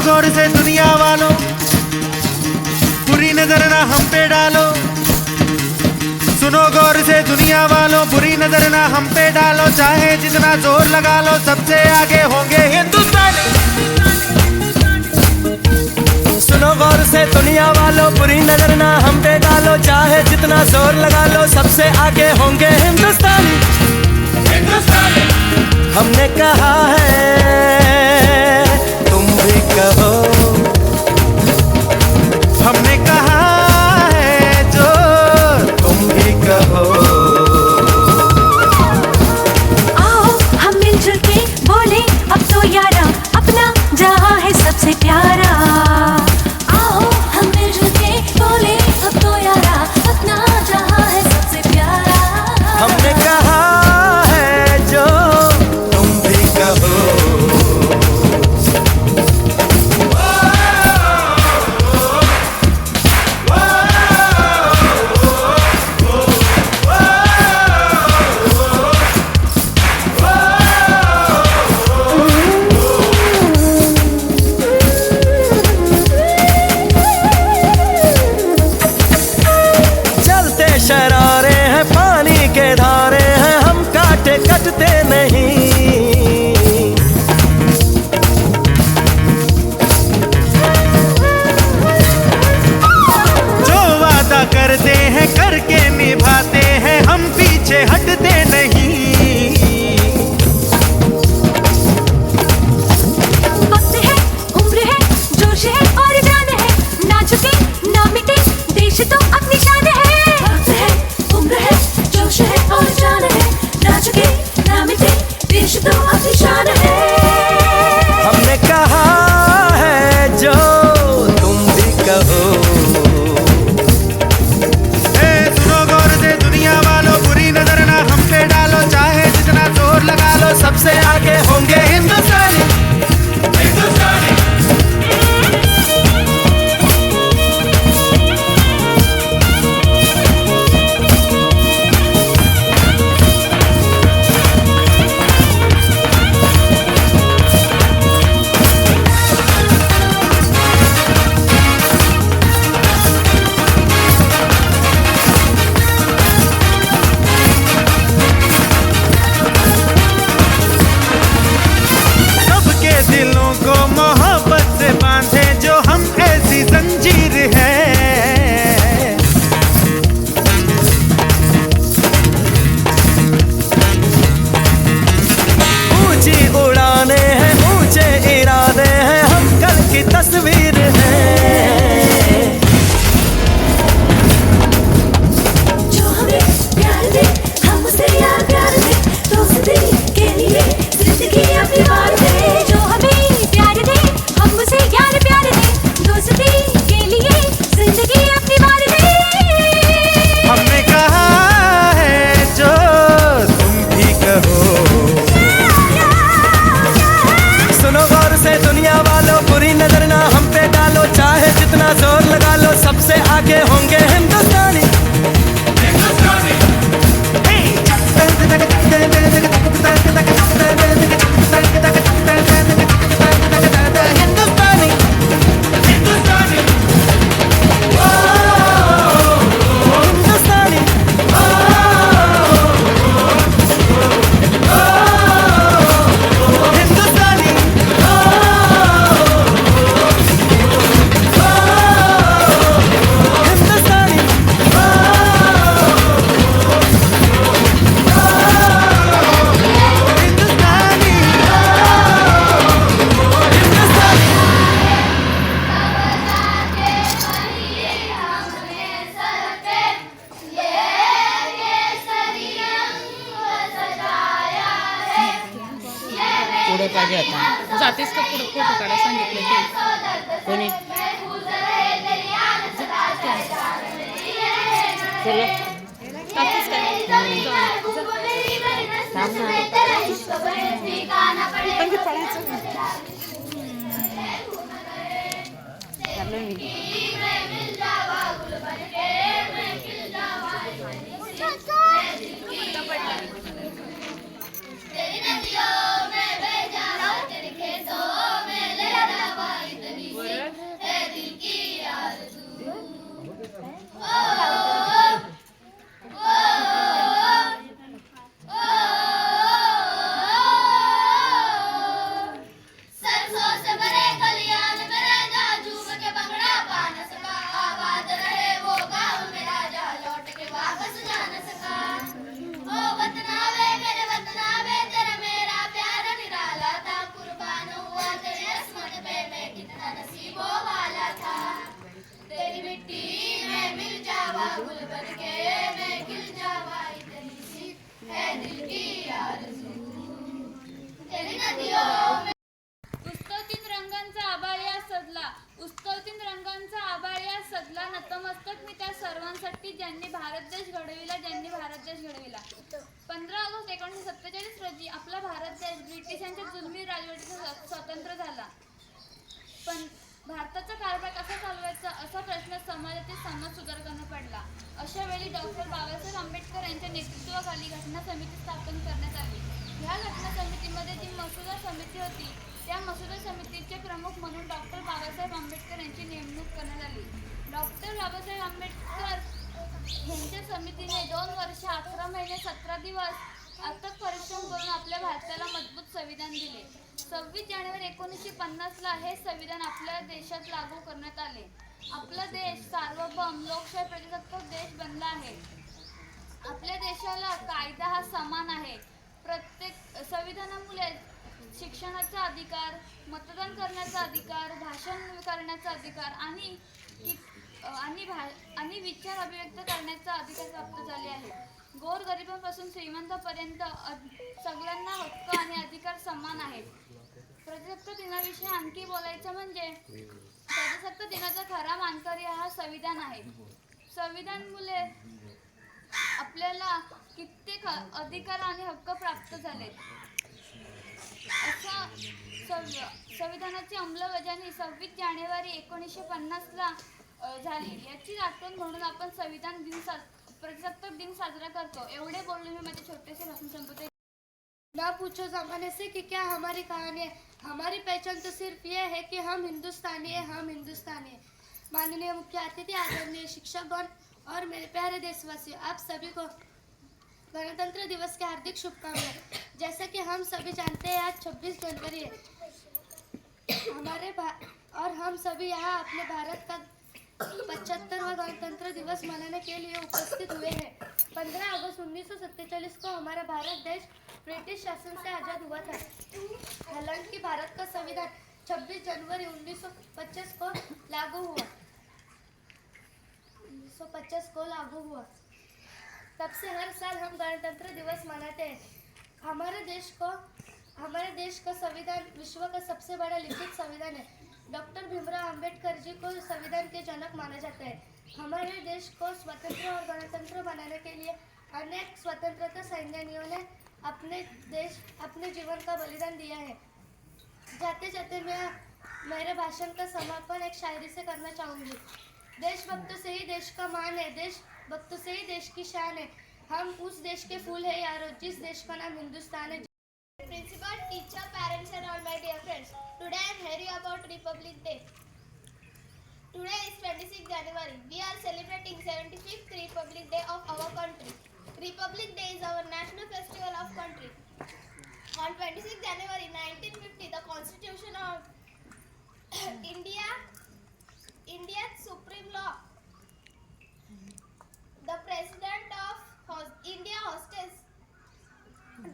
गौर से दुनिया वालों, बुरी नजर ना हम पे डालो। सुनो गौर से दुनिया वालों, बुरी नजर ना हम पे डालो। चाहे जितना जोर लगा लो, सबसे आगे होंगे हिंदुस्तानी। सुनो गौर से दुनिया वालों, बुरी नजर ना हम पे डालो। चाहे जितना जोर लगा लो, सबसे आगे होंगे हिंदुस्तानी। हमने कहा है तुम भी कहो, हमने कहा है जो तुम भी कहो। आओ हम मिलजुल के बोले अब तो यारा, अपना जहां है सबसे प्यारा। आओ हम मिलजुल के बोले अब तो यारा, अपना जहां है सबसे प्यारा। हमने कहा है जो तुम भी कहो। शरारे हैं पानी के धारे हैं, हम काटे कटते नहीं। जो वादा करते हैं करके निभाते हैं, हम पीछे हटते नहीं। वक्त है, उम्र है, जोश है और जान है, ना झुके ना मिटे देश तो अपनी शान है। वक्त है, उम्र है, जोश है और जान है, ना झुके ना मिटे देश तो अपनी शान है। हमने कहा है जो तुम भी कहो। सुनो गौर से दुनिया वालों, बुरी नजर ना हम पे डालो। चाहे जितना जोर लगा लो, सबसे आगे होंगे हिंदुस्तानी। दिलों को मोहब्बत से बांधे जो हम ऐसी जंजीर है। ऊंची उड़ाने हैं, ऊंचे इरादे हैं, हम कल की तस्वीर है। जो हमें प्यार दे, हम उसे यार प्यार दे, दोस्ती के लिए जिंदगी अपनी वार दे। जो हमें प्यार दे, हम उसे यार प्यार दे, दोस्ती के लिए जिंदगी अपनी वार दे। हमने कहा है जो तुम भी कहो। सुनो गौर से दुनिया वालों, बुरी नजर ना हम पे डालो। चाहे जितना जोर लगा लो, सबसे आगे होंगे हिंदुस्तानी। हिंदुस्तानी हिंदुस्तानी हिंदुस्तानी हिंदुस्तानी हिंदुस्तानी पुढं पाहिजे आता जातेस का पुढं फोटो काढा सांगितलं ते कोणी तेरी नदियों में बह जाओ, तेरे खेतों में ले दवाई। नतमस्तक मी त्या सर्वांसाठी ज्यांनी भारत देश घडविला 15 ऑगस्ट 1947 रोजी आपला भारत देश ब्रिटिशांच्या जुलमी राजवटीचा स्वतंत्र झाला. पण भारताचा कारभार कसा चालवायचा असा प्रश्न समाजातील समज सुधारकांना पडला. अशा वेळी डॉक्टर बाबासाहेब आंबेडकर यांच्या नेतृत्वाखाली घटना समिती स्थापन करण्यात आली. ह्या घटना समितीमध्ये जी मसुदा समिती होती त्या मसुदा समितीचे प्रमुख म्हणून डॉक्टर बाबासाहेब आंबेडकर यांची नेमणूक करण्यात आली. डॉक्टर बाबासाहेब आंबेडकर यांच्या समितीने 2 वर्ष 11 महिने 17 दिवस अथक परिश्रम करून आपल्या भारताला मजबूत संविधान दिले. 26 जानेवारी 1950ला हे संविधान आपल्या देशात लागू करण्यात आले. आपला देश सार्वभौम लोकशाही प्रजासत्ताक देश बनला आहे. आपल्या देशाला कायदा हा समान आहे. प्रत्येक संविधानामुळे शिक्षणाचा अधिकार, मतदान करण्याचा अधिकार, भाषण करण्याचा अधिकार आणि विचार अभिव्यक्त करण्याचा अधिकार प्राप्त झाले आहे. गोरगरिबांपासून श्रीमंतांपर्यंत सगळ्यांना हक्क आणि अधिकार समान आहेत. प्रजासत्ताक दिनाविषयी आणखी बोलायचं म्हणजे प्रजासत्ताक दिनाचा खरा मानकरी हा संविधान आहे. संविधानामुळे आपल्याला कित्येक अधिकार आणि हक्क प्राप्त झाले. अशा संविधानाची अंमलबजावणी 26 जानेवारी 1950ला झाली. याची आठवण म्हणून आपण संविधान दिन प्रजासत्ताक दिन साजरा करतो. एवढे बोलून मी माझे छोटेसे भाषण संपवते. ना पूछो ज़माने से कि क्या हमारी कहानी है, हमारी पहचान तो सिर्फ ये है कि हम हिंदुस्तानी है, हम हिंदुस्तानी है. माननीय मुख्य अतिथि, आदरणीय शिक्षकगण और मेरे प्यारे देशवासियों, आप सभी को गणतंत्र दिवस की हार्दिक शुभकामनाएं. जैसा कि हम सभी जानते हैं आज 26 जनवरी है और हम सभी यहाँ अपने भारत का 75वां गणतंत्र दिवस मनाने के लिए उपस्थित हुए हैं. 15 अगस्त 1947 को हमारा भारत देश ब्रिटिश शासन से आज़ाद हुआ था. हालांकि भारत का संविधान 26 जनवरी 1950 को लागू हुआ. तब से हर साल हम गणतंत्र दिवस मनाते हैं. हमारे देश का संविधान विश्व का सबसे बड़ा लिखित संविधान है. डॉक्टर भीमराव अंबेडकर जी को संविधान के जनक माना जाता है. हमारे देश को स्वतंत्र और गणतंत्र बनाने के लिए अनेक स्वतंत्रता सेनानियों ने अपने जीवन का बलिदान दिया है. जाते जाते मैं मेरे भाषण का समापन एक शायरी से करना चाहूँगी. देशभक्तों से ही देश का मान है, देशभक्तों से ही देश की शान है. हम उस देश के फूल है यारो जिस देश का नाम हिंदुस्तान है. Principal, teacher, parents and all my dear friends. Today I am hearing about Republic Day. Today is 26 January. We are celebrating 75th Republic Day of our country. Republic Day is our national festival of country. On 26 January 1950, the Constitution of India's supreme law, the President of India hosts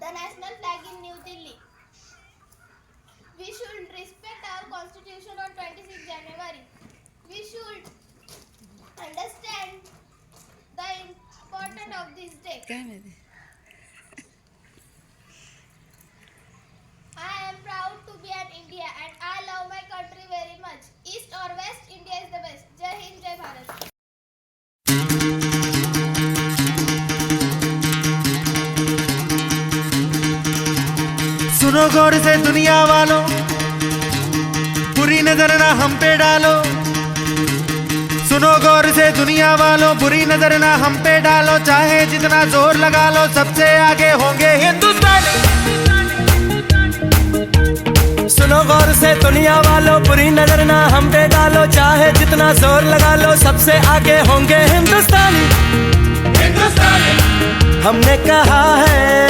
the national flag in New Delhi. We should respect our constitution on 26 January. We should understand the importance of this day. I am proud to be an Indian and I love my country very much. East or West, India is the best. Jai Hind, Jai Bharat. सुनो गौर से दुनिया वालों, बुरी नजर ना हम पे डालो. सुनो गौर से दुनिया वालों, बुरी नजर ना हम पे डालो. चाहे जितना जोर लगा लो, सबसे आगे होंगे हिंदुस्तानी. सुनो गौर से दुनिया वालों, बुरी नजर ना हम पे डालो. चाहे जितना जोर लगा लो, सबसे आगे होंगे हिंदुस्तानी. हमने कहा है